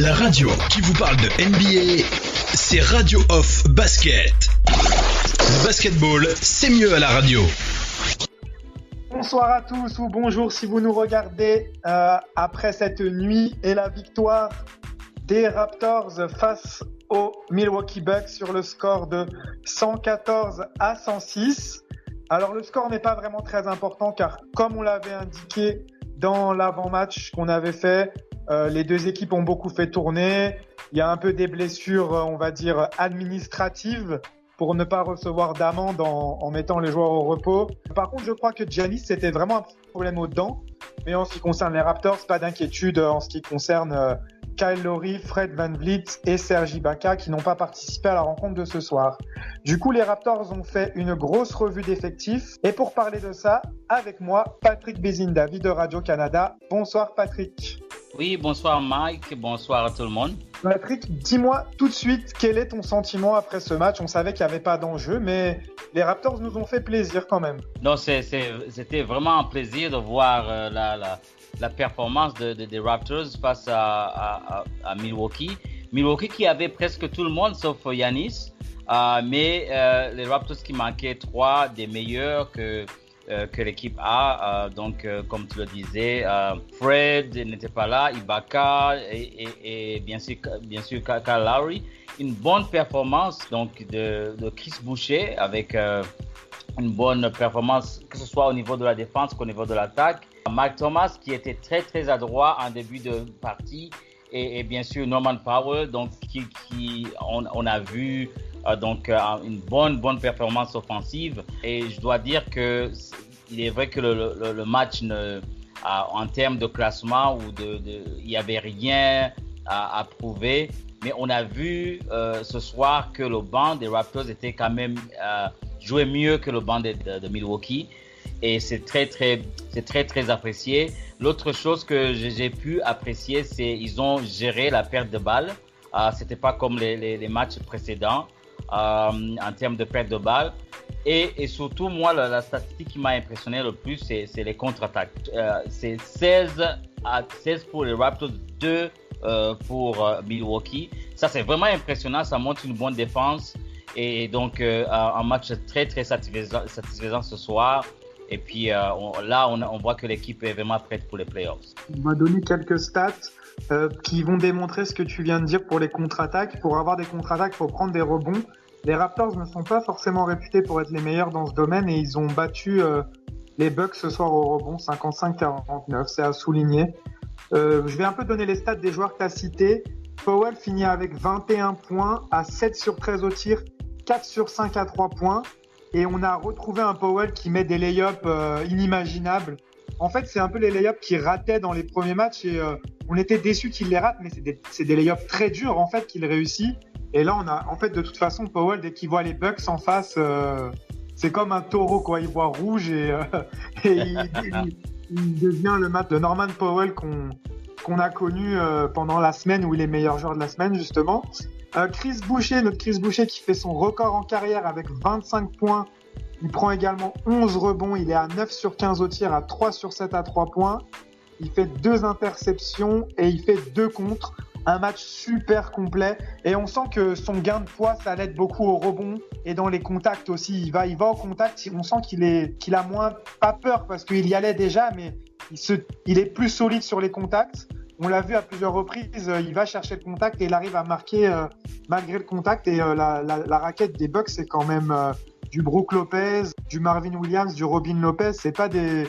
La radio qui vous parle de NBA, c'est Radio Off Basket. Le basketball, c'est mieux à la radio. Bonsoir à tous ou bonjour si vous nous regardez après cette nuit et la victoire des Raptors face aux Milwaukee Bucks sur le score de 114-106. Alors le score n'est pas vraiment très important car comme on l'avait indiqué dans l'avant-match qu'on avait fait, les deux équipes ont beaucoup fait tourner. Il y a un peu des blessures, on va dire, administratives pour ne pas recevoir d'amende en mettant les joueurs au repos. Par contre, je crois que Giannis, c'était vraiment un problème aux dents. Mais en ce qui concerne les Raptors, pas d'inquiétude en ce qui concerne Kyle Lowry, Fred VanVleet et Serge Ibaka qui n'ont pas participé à la rencontre de ce soir. Du coup, les Raptors ont fait une grosse revue d'effectifs. Et pour parler de ça, avec moi, Patrick Bézindavi de Radio-Canada. Bonsoir Patrick. Oui, bonsoir Mike, bonsoir à tout le monde. Patrick, dis-moi tout de suite, quel est ton sentiment après ce match? On savait qu'il n'y avait pas d'enjeu, mais les Raptors nous ont fait plaisir quand même. Non, c'était vraiment un plaisir de voir la performance des Raptors face à Milwaukee. Milwaukee qui avait presque tout le monde sauf Giannis, mais les Raptors qui manquaient trois des meilleurs que l'équipe a. Donc, comme tu le disais, Fred n'était pas là, Ibaka et bien sûr Kyle Lowry. Une bonne performance donc de Chris Boucher avec une bonne performance que ce soit au niveau de la défense qu'au niveau de l'attaque. Mike Thomas qui était très très adroit en début de partie et bien sûr Norman Powell donc on a vu donc une bonne performance offensive et je dois dire que il est vrai que le match en termes de classement ou il y avait rien à prouver, mais on a vu ce soir que le banc des Raptors était quand même jouait mieux que le banc de Milwaukee et c'est très apprécié. L'autre chose que j'ai pu apprécier, c'est ils ont géré la perte de balles. C'était pas comme les matchs précédents en termes de perte de balles. Et surtout, moi, la statistique qui m'a impressionné le plus, c'est les contre-attaques. C'est 16 pour les Raptors, 2 pour Milwaukee. Ça, c'est vraiment impressionnant. Ça montre une bonne défense. Et donc, un match très satisfaisant ce soir. Et puis, on voit que l'équipe est vraiment prête pour les playoffs. On va donner quelques stats qui vont démontrer ce que tu viens de dire pour les contre-attaques. Pour avoir des contre-attaques, il faut prendre des rebonds. Les Raptors ne sont pas forcément réputés pour être les meilleurs dans ce domaine et ils ont battu les Bucks ce soir au rebond 55-49, c'est à souligner. Je vais un peu donner les stats des joueurs que tu as cités. Powell finit avec 21 points à 7 sur 13 au tir, 4 sur 5 à 3 points. Et on a retrouvé un Powell qui met des lay-ups inimaginables. En fait, c'est un peu les lay-ups qu'il ratait dans les premiers matchs et on était déçus qu'il les rate, mais c'est des lay-ups très durs en fait qu'il réussit. Et là, on a, en fait, de toute façon, Powell, dès qu'il voit les Bucks en face, c'est comme un taureau, quoi. Il voit rouge et il devient le match de Norman Powell qu'on a connu pendant la semaine où il est meilleur joueur de la semaine, justement. Chris Boucher qui fait son record en carrière avec 25 points. Il prend également 11 rebonds. Il est à 9 sur 15 au tir, à 3 sur 7 à 3 points. Il fait 2 interceptions et il fait 2 contres. Un match super complet et on sent que son gain de poids, ça l'aide beaucoup au rebond et dans les contacts aussi. Il va au contact, on sent qu'il a moins, pas peur parce qu'il y allait déjà, mais il est plus solide sur les contacts. On l'a vu à plusieurs reprises, il va chercher le contact et il arrive à marquer malgré le contact. Et la raquette des Bucks, c'est quand même du Brook Lopez, du Marvin Williams, du Robin Lopez. C'est pas des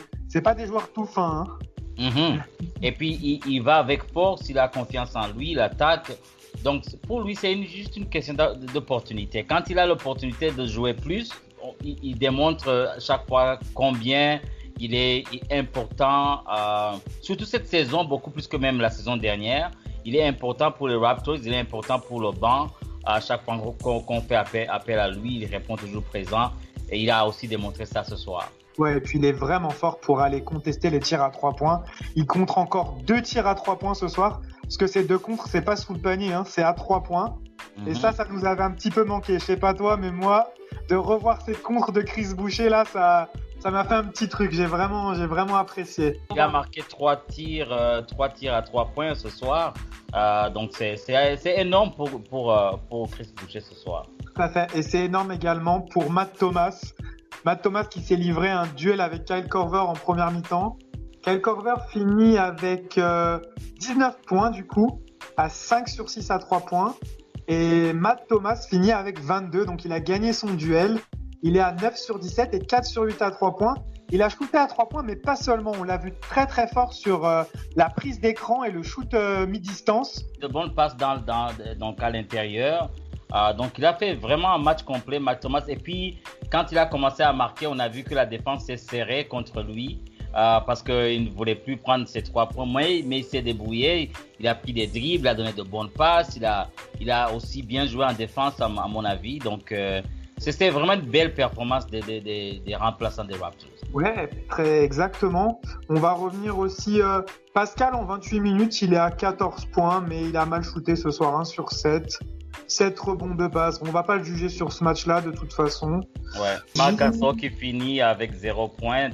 joueurs tout fins. Hein. Mm-hmm. Et puis il va avec force, il a confiance en lui, il attaque. Donc pour lui, c'est juste une question d'opportunité. Quand il a l'opportunité de jouer plus, il démontre chaque fois combien il est important, surtout cette saison, beaucoup plus que même la saison dernière. Il est important pour les Raptors, il est important pour le banc. À chaque fois qu'on fait appel à lui, il répond toujours présent. Et il a aussi démontré ça ce soir. Ouais, et puis il est vraiment fort pour aller contester les tirs à 3 points. Il contre encore 2 tirs à 3 points ce soir. Parce que ces 2 contres, c'est pas sous le panier, hein, c'est à 3 points. Et ça nous avait un petit peu manqué. Je sais pas toi, mais moi, de revoir ces contres de Chris Boucher, là, Ça m'a fait un petit truc, j'ai vraiment apprécié. Il a marqué 3 tirs à 3 points ce soir. Donc c'est énorme pour Chris Boucher ce soir. Tout à fait. Et c'est énorme également pour Matt Thomas. Matt Thomas qui s'est livré à un duel avec Kyle Korver en première mi-temps. Kyle Korver finit avec 19 points du coup, à 5 sur 6 à 3 points. Et Matt Thomas finit avec 22, donc il a gagné son duel. Il est à 9 sur 17 et 4 sur 8 à 3 points. Il a shooté à 3 points, mais pas seulement. On l'a vu très très fort sur la prise d'écran et le shoot mi-distance. De bonnes passes donc à l'intérieur. Donc il a fait vraiment un match complet, Matt Thomas. Et puis quand il a commencé à marquer, on a vu que la défense s'est serrée contre lui. Parce qu'il ne voulait plus prendre ses 3 points, mais il s'est débrouillé, il a pris des dribbles, il a donné de bonnes passes, il a aussi bien joué en défense à mon avis, donc c'était vraiment une belle performance des remplaçants des Raptors. Ouais, très exactement. On va revenir aussi, Pascal en 28 minutes, il est à 14 points, mais il a mal shooté ce soir, 1 sur 7. 7 rebonds de base. On va pas le juger sur ce match-là de toute façon. Ouais. Marc Gasol qui finit avec 0 points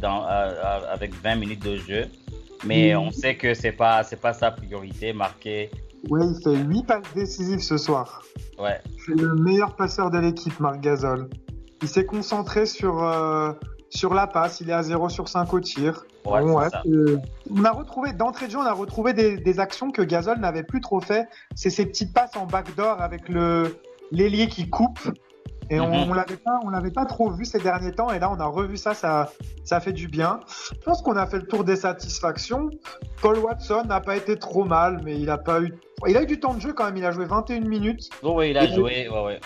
avec 20 minutes de jeu. Mais on sait que c'est pas sa priorité, marquer. Ouais, il fait 8 passes décisives ce soir. Ouais. C'est le meilleur passeur de l'équipe, Marc Gasol. Il s'est concentré sur la passe. Il est à 0 sur 5 au tir. Ouais, bon, c'est ça. On a retrouvé, d'entrée de jeu, des actions que Gasol n'avait plus trop fait. C'est ces petites passes en backdoor avec l'ailier qui coupe. Et on l'avait pas trop vu ces derniers temps. Et là, on a revu ça fait du bien. Je pense qu'on a fait le tour des satisfactions. Paul Watson n'a pas été trop mal, mais il a eu du temps de jeu quand même. Il a joué 21 minutes. Oh, oui, il a joué. Ouais.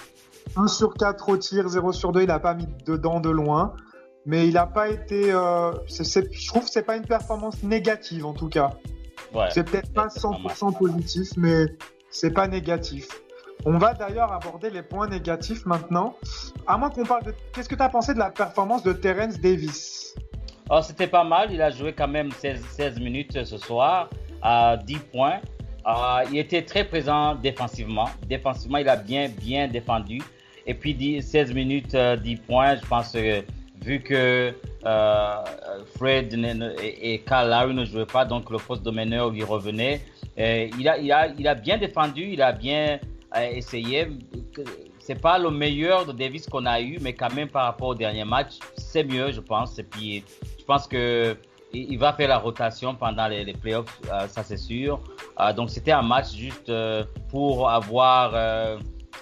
1 sur 4 au tir, 0 sur 2. Il n'a pas mis dedans de loin. Mais il n'a pas été. Je trouve que c'est pas une performance négative en tout cas. Ouais, c'est peut-être pas 100% positif, mais c'est pas négatif. On va d'ailleurs aborder les points négatifs maintenant. À moins qu'on parle de. Qu'est-ce que tu as pensé de la performance de Terence Davis? Oh, c'était pas mal. Il a joué quand même 16 minutes ce soir à 10 points. Il était très présent défensivement. Défensivement, il a bien défendu. Et puis 16 minutes, 10 points, je pense que. Vu que Fred et Kyle Lowry ne jouaient pas, donc le poste de meneur lui revenait. Il a bien défendu, il a bien essayé. C'est pas le meilleur de Davis qu'on a eu, mais quand même par rapport au dernier match, c'est mieux, je pense. Et puis, je pense que il va faire la rotation pendant les playoffs, ça c'est sûr. Donc c'était un match juste pour avoir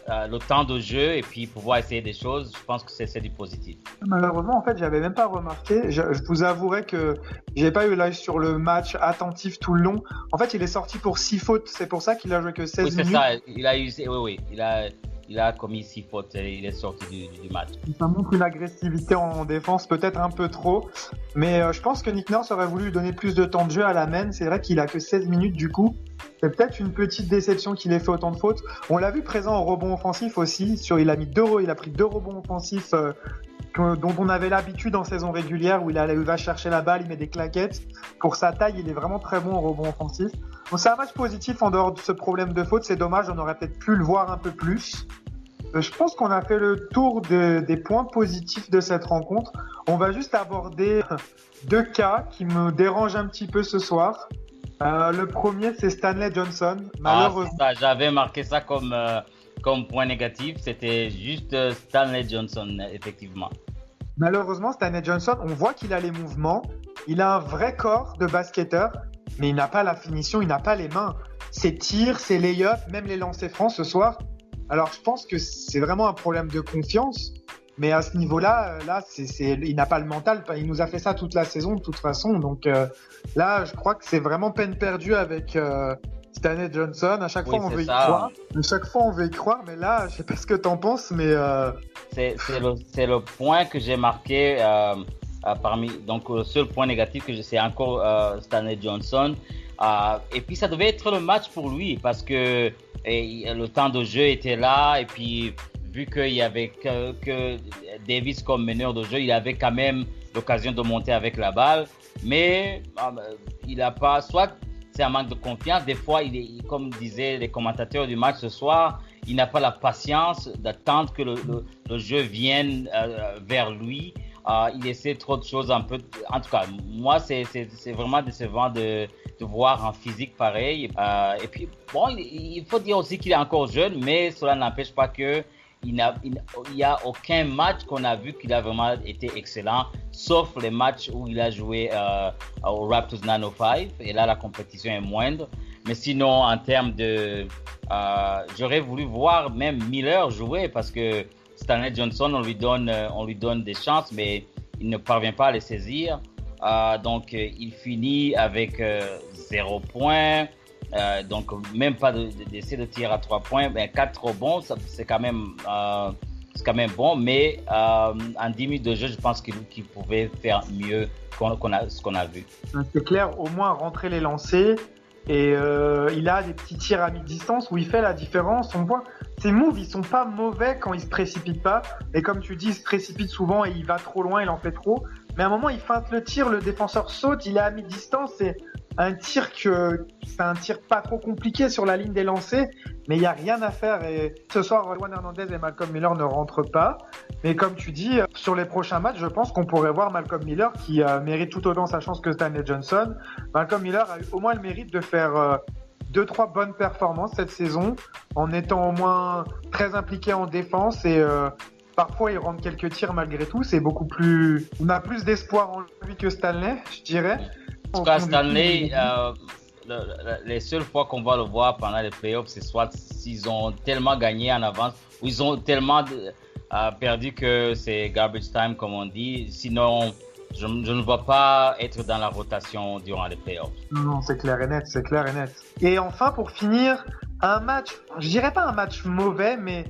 le temps de jeu et puis pouvoir essayer des choses. Je pense que c'est du positif. Malheureusement, en fait, j'avais même pas remarqué. Je vous avouerai que j'ai pas eu l'œil sur le match attentif tout le long. En fait, il est sorti pour 6 fautes. C'est pour ça qu'il a joué que 16 minutes. Oui, c'est ça. Il a eu, oui. Il a commis 6 fautes et il est sorti du match. Ça montre une agressivité en défense, peut-être un peu trop. Mais je pense que Nick Nurse aurait voulu lui donner plus de temps de jeu à la main. C'est vrai qu'il a que 16 minutes du coup. C'est peut-être une petite déception qu'il ait fait autant de fautes. On l'a vu présent au rebond offensif aussi. Il a pris 2 rebonds offensifs dont on avait l'habitude en saison régulière où il va chercher la balle, il met des claquettes. Pour sa taille, il est vraiment très bon au rebond offensif. Donc c'est un match positif en dehors de ce problème de faute. C'est dommage, on aurait peut-être pu le voir un peu plus. Je pense qu'on a fait le tour des points positifs de cette rencontre. On va juste aborder 2 cas qui me dérangent un petit peu ce soir. Le premier, c'est Stanley Johnson. Malheureusement, c'est ça. J'avais marqué ça comme point négatif. C'était juste Stanley Johnson, effectivement. Malheureusement, Stanley Johnson, on voit qu'il a les mouvements. Il a un vrai corps de basketteur, mais il n'a pas la finition, il n'a pas les mains. Ses tirs, ses lay-ups, même les lancers francs ce soir. Alors, je pense que c'est vraiment un problème de confiance. Mais à ce niveau-là, il n'a pas le mental. Il nous a fait ça toute la saison, de toute façon. Donc là, je crois que c'est vraiment peine perdue avec Stanley Johnson. À chaque fois, on veut y croire. À chaque fois, on veut y croire. Mais là, je sais pas ce que t'en penses, mais c'est le point que j'ai marqué donc le seul point négatif que c'est encore Stanley Johnson. Et puis ça devait être le match pour lui parce que le temps de jeu était là et puis vu qu'il y avait que Davis comme meneur de jeu, il avait quand même l'occasion de monter avec la balle, mais il n'a pas, soit c'est un manque de confiance, des fois, comme disaient les commentateurs du match ce soir, il n'a pas la patience d'attendre que le jeu vienne vers lui. il essaie trop de choses un peu. En tout cas, moi, c'est vraiment décevant de voir un physique pareil. Et puis, bon, il faut dire aussi qu'il est encore jeune, mais cela n'empêche pas que il n'y a aucun match qu'on a vu qu'il a vraiment été excellent, sauf les matchs où il a joué au Raptors 905. Et là, la compétition est moindre. Mais sinon, en termes de... j'aurais voulu voir même Miller jouer parce que Stanley Johnson, on lui donne des chances, mais il ne parvient pas à les saisir. Donc, il finit avec 0 points. Donc, même pas d'essai de tir à 3 points. Mais 4 rebonds, c'est quand même bon. Mais en 10 minutes de jeu, je pense qu'il pouvait faire mieux ce qu'on a vu. C'est clair, au moins rentrer les lancers. Et il a des petits tirs à mi-distance où il fait la différence. On voit ses moves, ils sont pas mauvais quand il se précipite pas. Et comme tu dis, il se précipite souvent et il va trop loin, il en fait trop. Mais à un moment, il feinte le tir, le défenseur saute, il est à mi-distance. C'est un tir pas trop compliqué sur la ligne des lancers, mais il y a rien à faire. Et ce soir, Juan Hernandez et Malcolm Miller ne rentrent pas. Mais comme tu dis, sur les prochains matchs, je pense qu'on pourrait voir Malcolm Miller qui mérite tout autant sa chance que Stanley Johnson. Malcolm Miller a eu au moins le mérite de faire 2-3 bonnes performances cette saison, en étant au moins très impliqué en défense et parfois il rentre quelques tirs malgré tout. C'est beaucoup plus, on a plus d'espoir en lui que Stanley, je dirais. En tout cas, Stanley, les seules fois qu'on va le voir pendant les playoffs, c'est soit s'ils ont tellement gagné en avance ou ils ont tellement perdu que c'est garbage time, comme on dit. Sinon, je ne vois pas être dans la rotation durant les playoffs. Non, c'est clair et net, c'est clair et net. Et enfin, pour finir, un match, je dirais pas un match mauvais, mais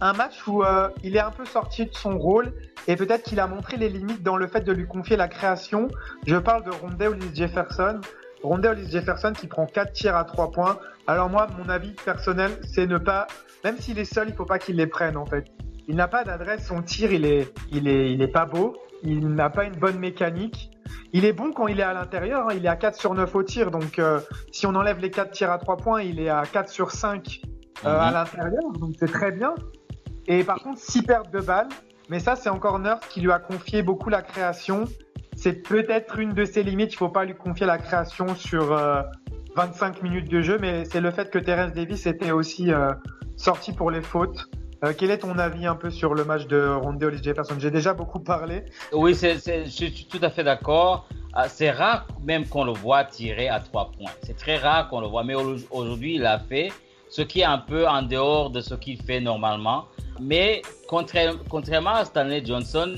un match où il est un peu sorti de son rôle et peut-être qu'il a montré les limites dans le fait de lui confier la création. Je parle de Rondé Hollis-Jefferson. Rondé Hollis-Jefferson qui prend 4 tirs à 3 points. Alors moi, mon avis personnel, c'est ne pas, même s'il est seul, il faut pas qu'il les prenne en fait. Il n'a pas d'adresse, son tir, il est pas beau. Il n'a pas une bonne mécanique. Il est bon quand il est à l'intérieur, hein. Il est à 4 sur 9 au tir. Donc, si on enlève les 4 tirs à 3 points, il est à 4 sur 5 à l'intérieur. Donc, c'est très bien. Et par contre, 6 pertes de balles. Mais ça, c'est encore Nurse qui lui a confié beaucoup la création. C'est peut-être une de ses limites. Il ne faut pas lui confier la création sur 25 minutes de jeu. Mais c'est le fait que Terence Davis était aussi sorti pour les fautes. Quel est ton avis un peu sur le match de Rondé Hollis-Jefferson? J'ai déjà beaucoup parlé. Oui, je suis tout à fait d'accord. C'est rare même qu'on le voit tirer à 3 points. C'est très rare qu'on le voit. Mais aujourd'hui, il a fait ce qui est un peu en dehors de ce qu'il fait normalement. Mais contrairement à Stanley Johnson,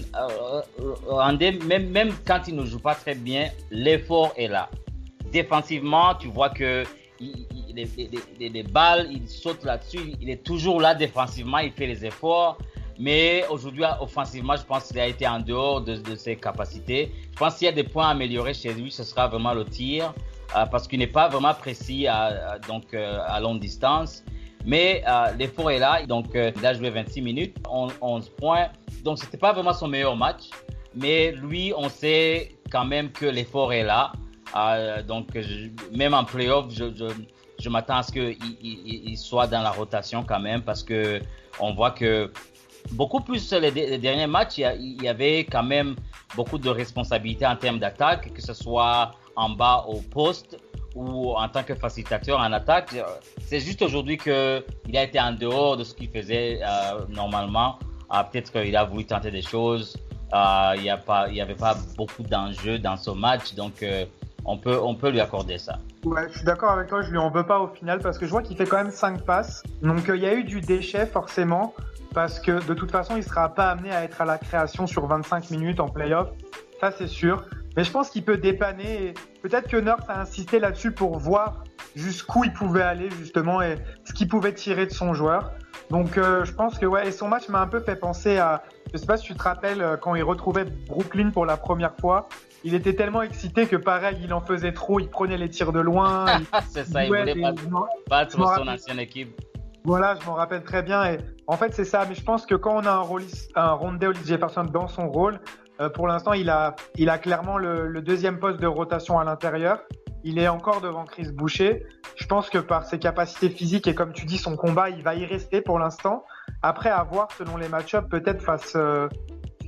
Rondé, même quand il ne joue pas très bien, l'effort est là. Défensivement, tu vois que les balles, il saute là-dessus, il est toujours là défensivement, il fait les efforts. Mais aujourd'hui, offensivement, je pense qu'il a été en dehors de ses capacités. Je pense qu'il y a des points à améliorer chez lui, ce sera vraiment le tir, parce qu'il n'est pas vraiment précis à longue distance. Mais l'effort est là, donc il a joué 26 minutes, 11 points. Donc, ce n'était pas vraiment son meilleur match. Mais lui, on sait quand même que l'effort est là. Même en playoff, je m'attends à ce qu'il soit dans la rotation quand même, parce que on voit que beaucoup plus les derniers matchs, il y avait quand même beaucoup de responsabilités en termes d'attaque, que ce soit en bas au poste ou en tant que facilitateur en attaque. C'est juste aujourd'hui qu'il a été en dehors de ce qu'il faisait normalement. Peut-être qu'il a voulu tenter des choses. Il n'y avait pas beaucoup d'enjeux dans ce match, donc on peut lui accorder ça. Ouais, je suis d'accord avec toi, je lui en veux pas au final parce que je vois qu'il fait quand même 5 passes. Donc il y a eu du déchet forcément parce que de toute façon, il sera pas amené à être à la création sur 25 minutes en play-off. Ça, c'est sûr. Mais je pense qu'il peut dépanner. Et peut-être que Nurse a insisté là-dessus pour voir jusqu'où il pouvait aller justement et ce qu'il pouvait tirer de son joueur. Donc je pense que ouais, et son match m'a un peu fait penser à, je sais pas si tu te rappelles quand il retrouvait Brooklyn pour la première fois. Il était tellement excité que pareil, il en faisait trop, il prenait les tirs de loin. C'est ça, il voulait battre son ancienne équipe. Voilà, je m'en rappelle très bien. Et en fait, c'est ça. Mais je pense que quand on a un Rondé Hollis-Jefferson dans son rôle, pour l'instant, il a clairement le deuxième poste de rotation à l'intérieur. Il est encore devant Chris Boucher. Je pense que par ses capacités physiques et comme tu dis, son combat, il va y rester pour l'instant. Après, à voir selon les match-ups, peut-être face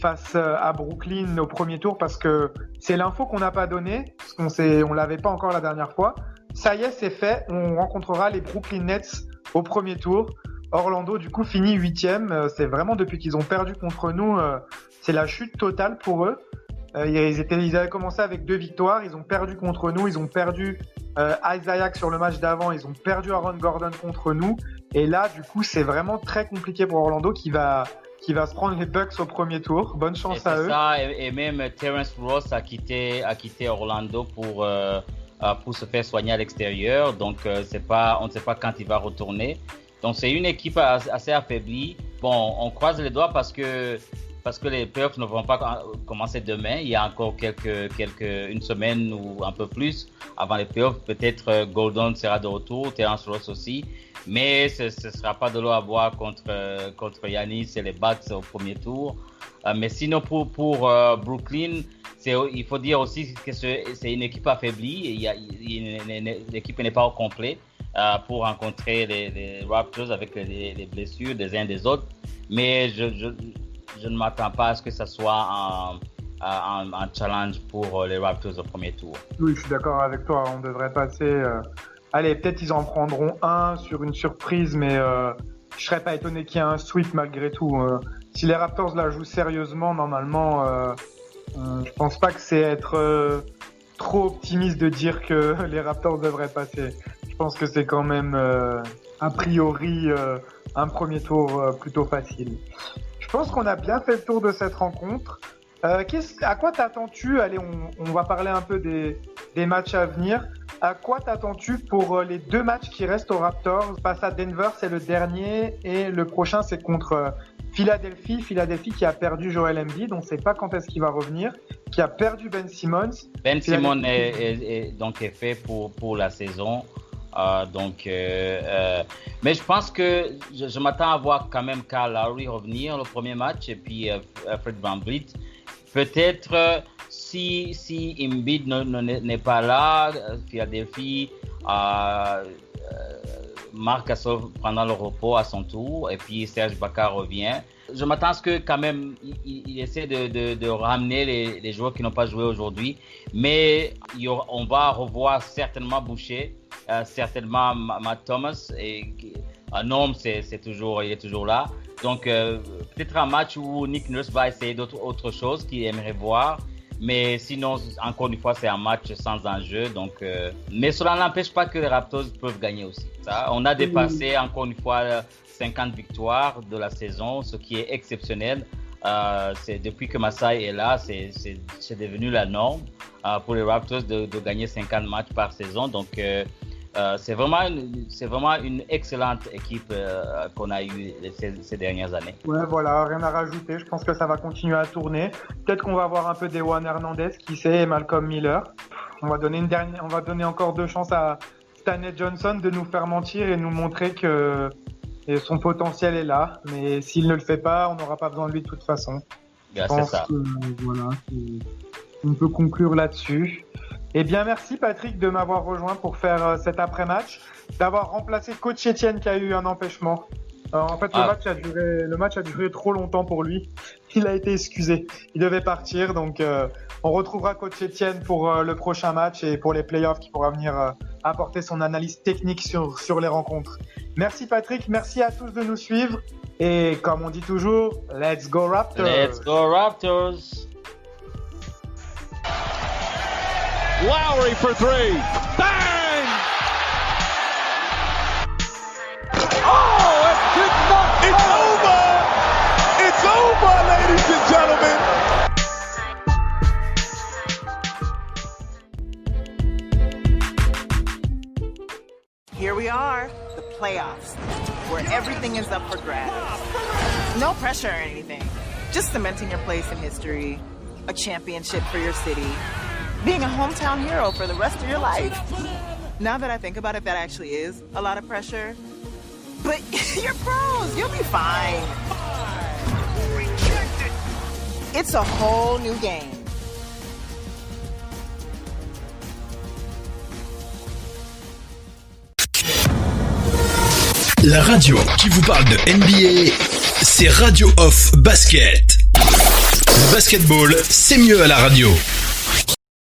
face à Brooklyn au premier tour, parce que c'est l'info qu'on n'a pas donnée, parce on l'avait pas encore la dernière fois. Ça y est, c'est fait. On rencontrera les Brooklyn Nets au premier tour. Orlando, du coup, finit 8e. C'est vraiment depuis qu'ils ont perdu contre nous, c'est la chute totale pour eux. Ils avaient commencé avec 2 victoires. Ils ont perdu contre nous. Ils ont perdu Isaiah sur le match d'avant. Ils ont perdu Aaron Gordon contre nous. Et là, du coup, c'est vraiment très compliqué pour Orlando qui va se prendre les Bucks au premier tour. Bonne chance à eux. Et même Terrence Ross a quitté Orlando pour se faire soigner à l'extérieur. Donc, on ne sait pas quand il va retourner. Donc, c'est une équipe assez affaiblie. Bon, on croise les doigts parce que les playoffs ne vont pas commencer demain. Il y a encore une semaine ou un peu plus avant les playoffs. Peut-être Gordon sera de retour, Terrence Ross aussi. Mais ce ne sera pas de l'eau à boire contre Giannis et les Bucks au premier tour. Mais sinon, pour Brooklyn, il faut dire aussi que c'est une équipe affaiblie. L'équipe n'est pas au complet pour rencontrer les Raptors avec les blessures des uns des autres. Mais je ne m'attends pas à ce que ça soit un challenge pour les Raptors au premier tour. Oui, je suis d'accord avec toi. On devrait passer... Allez, peut-être ils en prendront un sur une surprise, mais je serais pas étonné qu'il y ait un sweep malgré tout. Si les Raptors la jouent sérieusement, normalement, je pense pas que c'est être trop optimiste de dire que les Raptors devraient passer. Je pense que c'est quand même a priori un premier tour plutôt facile. Je pense qu'on a bien fait le tour de cette rencontre. À quoi t'attends-tu? Allez, on va parler un peu des matchs à venir. À quoi t'attends-tu pour les 2 matchs qui restent aux Raptors? Face à Denver, c'est le dernier, et le prochain, c'est contre Philadelphie. Philadelphie qui a perdu Joel Embiid, on ne sait pas quand est-ce qu'il va revenir, qui a perdu Ben Simmons. Ben Simmons est fait pour la saison. Mais je pense que je m'attends à voir quand même Kyle Lowry revenir le premier match, et puis Fred VanVleet. Peut-être si Embiid n'est pas là, Philadelphie, Marc Gasol prendra le repos à son tour, et puis Serge Ibaka revient. Je m'attends à ce que quand même il essaie de ramener les joueurs qui n'ont pas joué aujourd'hui, mais on va revoir certainement Boucher, certainement Matt Thomas, et Norm il est toujours là. Donc peut-être un match où Nick Nurse va essayer autre chose qu'il aimerait voir. Mais sinon, encore une fois, c'est un match sans enjeu. Donc, mais cela n'empêche pas que les Raptors peuvent gagner aussi. On a dépassé encore une fois 50 victoires de la saison, ce qui est exceptionnel. Depuis que Masai est là, c'est devenu la norme pour les Raptors de gagner 50 matchs par saison. Donc, c'est vraiment une excellente équipe qu'on a eue ces dernières années. Ouais, voilà, rien à rajouter. Je pense que ça va continuer à tourner. Peut-être qu'on va voir un peu d'Ewan Hernandez, qui sait, et Malcolm Miller. On va donner encore 2 chances à Stanley Johnson de nous faire mentir et nous montrer que son potentiel est là. Mais s'il ne le fait pas, on n'aura pas besoin de lui de toute façon. Bien, c'est ça. Voilà, on peut conclure là-dessus. Eh bien, merci Patrick de m'avoir rejoint pour faire cet après-match, d'avoir remplacé coach Etienne qui a eu un empêchement. En fait, le match a duré trop longtemps pour lui. Il a été excusé. Il devait partir, donc on retrouvera coach Etienne pour le prochain match et pour les playoffs, qui pourra venir apporter son analyse technique sur les rencontres. Merci Patrick, merci à tous de nous suivre, et comme on dit toujours, let's go Raptors! Let's go Raptors! Lowry for 3. Bang! Oh, it's over! It's over, ladies and gentlemen! Here we are, the playoffs, where everything is up for grabs. No pressure or anything, just cementing your place in history, a championship for your city, being a hometown hero for the rest of your life. Now that I think about it, that actually is a lot of pressure. But you're pros, you'll be fine. It's a whole new game. La radio qui vous parle de NBA, c'est Radio Off Basket. Le basketball, c'est mieux à la radio.